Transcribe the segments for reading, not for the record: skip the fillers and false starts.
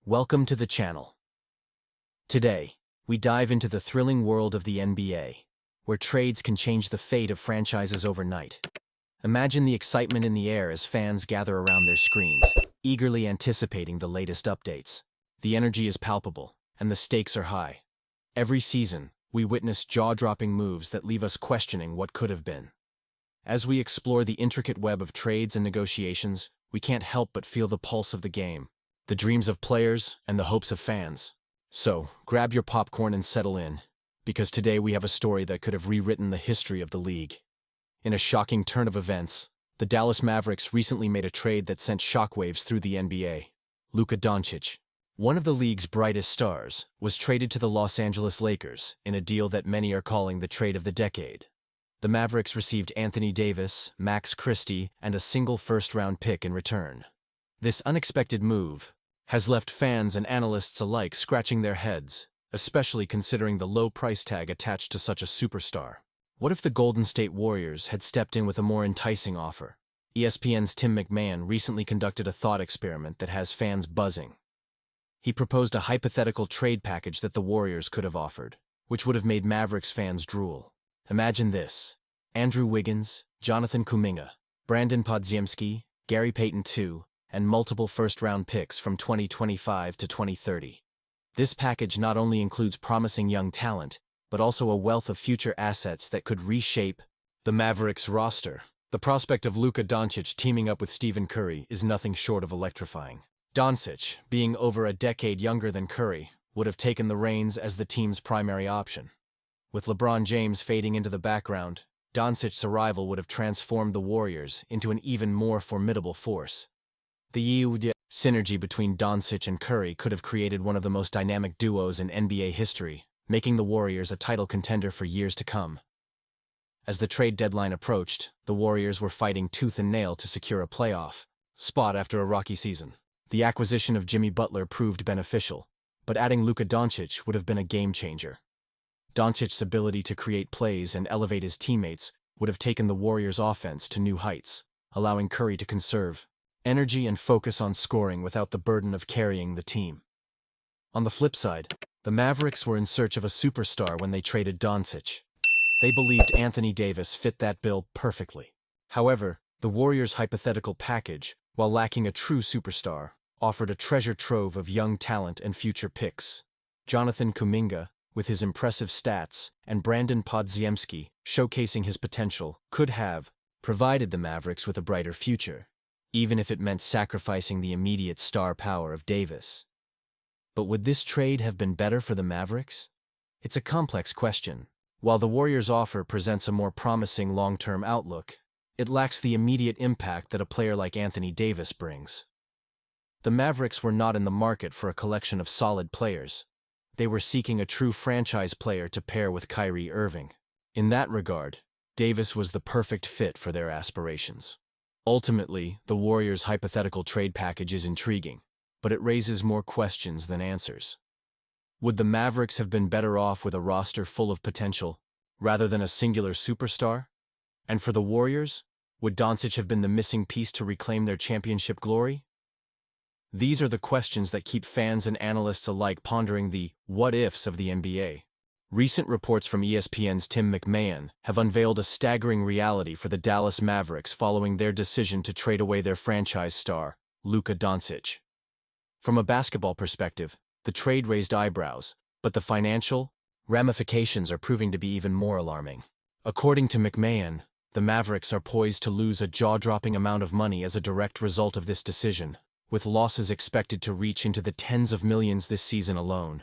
Welcome to the channel. Today, we dive into the thrilling world of the NBA, where trades can change the fate of franchises overnight. Imagine the excitement in the air as fans gather around their screens, eagerly anticipating the latest updates. The energy is palpable, and the stakes are high. Every season, we witness jaw-dropping moves that leave us questioning what could have been. As we explore the intricate web of trades and negotiations, we can't help but feel the pulse of the game, the dreams of players, and the hopes of fans. So, grab your popcorn and settle in, because today we have a story that could have rewritten the history of the league. In a shocking turn of events, the Dallas Mavericks recently made a trade that sent shockwaves through the NBA. Luka Doncic, one of the league's brightest stars, was traded to the Los Angeles Lakers in a deal that many are calling the trade of the decade. The Mavericks received Anthony Davis, Max Christie, and a single first-round pick in return. This unexpected move has left fans and analysts alike scratching their heads, especially considering the low price tag attached to such a superstar. What if the Golden State Warriors had stepped in with a more enticing offer? ESPN's Tim McMahon recently conducted a thought experiment that has fans buzzing. He proposed a hypothetical trade package that the Warriors could have offered, which would have made Mavericks fans drool. Imagine this: Andrew Wiggins, Jonathan Kuminga, Brandon Podziemski, Gary Payton II, and multiple first-round picks from 2025 to 2030. This package not only includes promising young talent, but also a wealth of future assets that could reshape the Mavericks roster. The prospect of Luka Doncic teaming up with Stephen Curry is nothing short of electrifying. Doncic, being over a decade younger than Curry, would have taken the reins as the team's primary option. With LeBron James fading into the background, Doncic's arrival would have transformed the Warriors into an even more formidable force. The synergy between Doncic and Curry could have created one of the most dynamic duos in NBA history, making the Warriors a title contender for years to come. As the trade deadline approached, the Warriors were fighting tooth and nail to secure a playoff spot after a rocky season. The acquisition of Jimmy Butler proved beneficial, but adding Luka Doncic would have been a game-changer. Doncic's ability to create plays and elevate his teammates would have taken the Warriors' offense to new heights, allowing Curry to conserve energy and focus on scoring without the burden of carrying the team. On the flip side, the Mavericks were in search of a superstar when they traded Doncic. They believed Anthony Davis fit that bill perfectly. However, the Warriors' hypothetical package, while lacking a true superstar, offered a treasure trove of young talent and future picks. Jonathan Kuminga, with his impressive stats, and Brandon Podziemski, showcasing his potential, could have provided the Mavericks with a brighter future, even if it meant sacrificing the immediate star power of Davis. But would this trade have been better for the Mavericks? It's a complex question. While the Warriors' offer presents a more promising long-term outlook, it lacks the immediate impact that a player like Anthony Davis brings. The Mavericks were not in the market for a collection of solid players. They were seeking a true franchise player to pair with Kyrie Irving. In that regard, Davis was the perfect fit for their aspirations. Ultimately, the Warriors' hypothetical trade package is intriguing, but it raises more questions than answers. Would the Mavericks have been better off with a roster full of potential, rather than a singular superstar? And for the Warriors, would Doncic have been the missing piece to reclaim their championship glory? These are the questions that keep fans and analysts alike pondering the what-ifs of the NBA. Recent reports from ESPN's Tim McMahon have unveiled a staggering reality for the Dallas Mavericks following their decision to trade away their franchise star, Luka Doncic. From a basketball perspective, the trade raised eyebrows, but the financial ramifications are proving to be even more alarming. According to McMahon, the Mavericks are poised to lose a jaw-dropping amount of money as a direct result of this decision, with losses expected to reach into the tens of millions this season alone.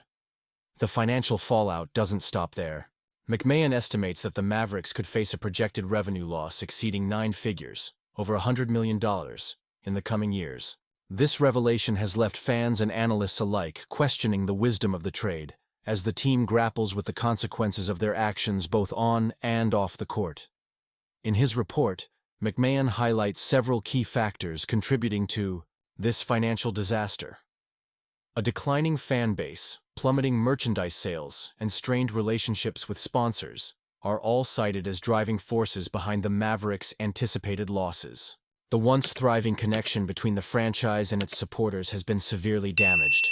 The financial fallout doesn't stop there. McMahon estimates that the Mavericks could face a projected revenue loss exceeding 9 figures, over $100 million, in the coming years. This revelation has left fans and analysts alike questioning the wisdom of the trade, as the team grapples with the consequences of their actions both on and off the court. In his report, McMahon highlights several key factors contributing to this financial disaster. A declining fan base, plummeting merchandise sales, and strained relationships with sponsors are all cited as driving forces behind the Mavericks' anticipated losses. The once thriving connection between the franchise and its supporters has been severely damaged,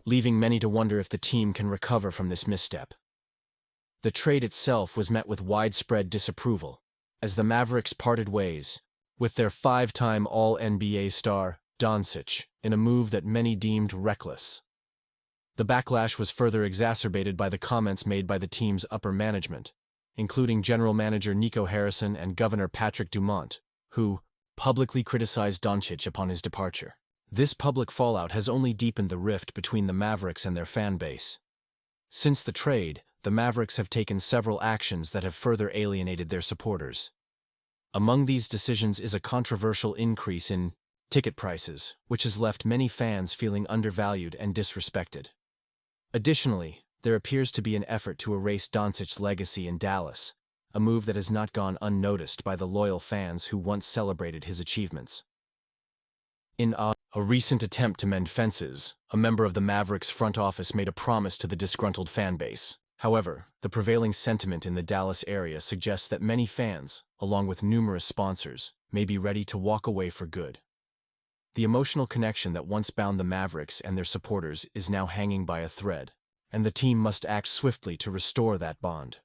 leaving many to wonder if the team can recover from this misstep. The trade itself was met with widespread disapproval, as the Mavericks parted ways with their 5-time All-NBA star, Doncic, in a move that many deemed reckless. The backlash was further exacerbated by the comments made by the team's upper management, including general manager Nico Harrison and Governor Patrick Dumont, who publicly criticized Doncic upon his departure. This public fallout has only deepened the rift between the Mavericks and their fan base. Since the trade, the Mavericks have taken several actions that have further alienated their supporters. Among these decisions is a controversial increase in ticket prices, which has left many fans feeling undervalued and disrespected. Additionally, there appears to be an effort to erase Doncic's legacy in Dallas, a move that has not gone unnoticed by the loyal fans who once celebrated his achievements. In a recent attempt to mend fences, a member of the Mavericks front office made a promise to the disgruntled fan base. However, the prevailing sentiment in the Dallas area suggests that many fans, along with numerous sponsors, may be ready to walk away for good. The emotional connection that once bound the Mavericks and their supporters is now hanging by a thread, and the team must act swiftly to restore that bond.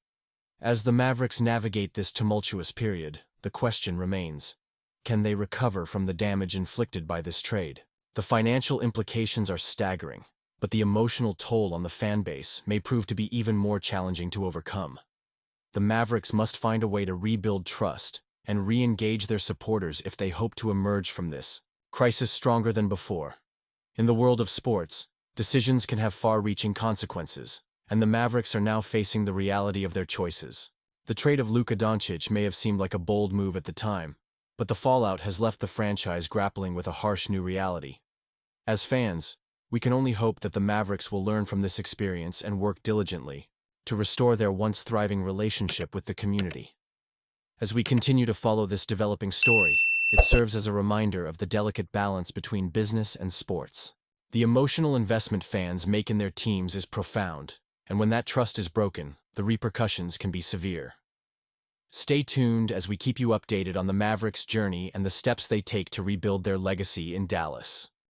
As the Mavericks navigate this tumultuous period, the question remains: can they recover from the damage inflicted by this trade? The financial implications are staggering, but the emotional toll on the fan base may prove to be even more challenging to overcome. The Mavericks must find a way to rebuild trust and re-engage their supporters if they hope to emerge from this crisis stronger than before. In the world of sports, decisions can have far-reaching consequences, and the Mavericks are now facing the reality of their choices. The trade of Luka Doncic may have seemed like a bold move at the time, but the fallout has left the franchise grappling with a harsh new reality. As fans, we can only hope that the Mavericks will learn from this experience and work diligently to restore their once thriving relationship with the community. As we continue to follow this developing story, it serves as a reminder of the delicate balance between business and sports. The emotional investment fans make in their teams is profound, and when that trust is broken, the repercussions can be severe. Stay tuned as we keep you updated on the Mavericks' journey and the steps they take to rebuild their legacy in Dallas.